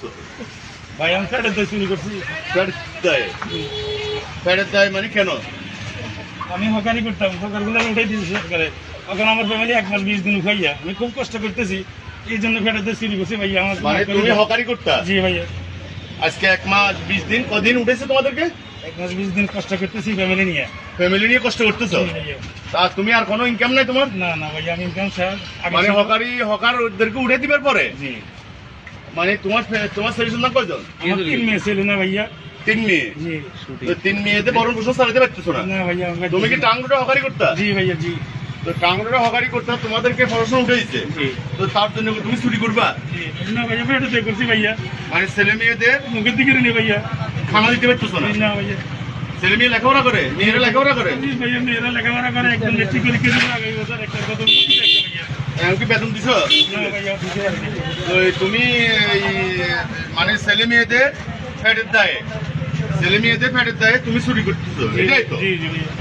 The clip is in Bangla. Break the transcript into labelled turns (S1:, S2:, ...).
S1: করছো?
S2: ভাই আমি ফ্যাটের দই চুরি করছি।
S1: ফ্যাটের দায় মানে কেন?
S2: আমি হকারি করতাম, হকারগুলো উঠাই দিয়েছি সরকারে। এখন আমার ফ্যামিলি 1 মাস 20 দিন খাইয়া, আমি খুব কষ্ট করতেছি, এই জন্য ফ্যাটের দই চুরি করছি ভাইয়া। আমার
S1: মানে তুমি হকারি করতা?
S2: জি ভাইয়া।
S1: আজকে 1 মাস 20 দিন, কদিন উঠেছে তোমাদেরকে?
S2: 1 মাস 20 দিন কষ্ট করতেছি ফ্যামিলি নিয়ে।
S1: ফ্যামিলি নিয়ে কষ্ট করতেছো?
S2: জি ভাইয়া।
S1: তা তুমি আর কোনো ইনকাম নাই তোমার?
S2: না না ভাইয়া, আমি ইনকাম স্যার
S1: মানে হকার ওদেরকে উঠে দিবার পরে?
S2: জি।
S1: মানে তোমার ছেলে সন্তান কয়জন?
S2: আমার 3 মেয়ে ছিল না ভাইয়া।
S1: 3 মেয়ে?
S2: জি।
S1: তো 3 মেয়েতে বরণ পোষণ চালাতে পারতেছো না?
S2: না ভাইয়া।
S1: তুমি কি টাঙ্গুটা হকারি করতা?
S2: জি ভাইয়া জি।
S1: তো টাঙ্গুটা হকারি করতা, তোমাদেরকে পড়াশোনা উঠে দিচ্ছে,
S2: জি।
S1: তো তার জন্য তুমি চুরি করবা?
S2: জি। না ভাইয়া, ফ্যাটের দই করছি ভাইয়া।
S1: মানে ছেলে মেয়েদের
S2: মুখের দিকে নি ভাইয়া।
S1: খানা দিতে পারতেছো না?
S2: না ভাইয়া।
S1: ছেলে মেয়ে লেখাপড়া করে? মেয়েরা লেখাপড়া করে?
S2: জি ভাইয়া, মেয়েরা লেখাপড়া করে, একজন মেট্রিক পরীক্ষা দিল আগামী বছর, একটা প্রথম পরীক্ষা একটা ভাইয়া।
S1: এমনকি বেতন দিছো?
S2: না ভাইয়া, দিতে পারিনি।
S1: তো তুমি এই মানে ছেলে মেয়েদের ফ্যাটের দায়ে তুমি চুরি করতেছো, এটাই তো?
S2: জি জি ভাইয়া।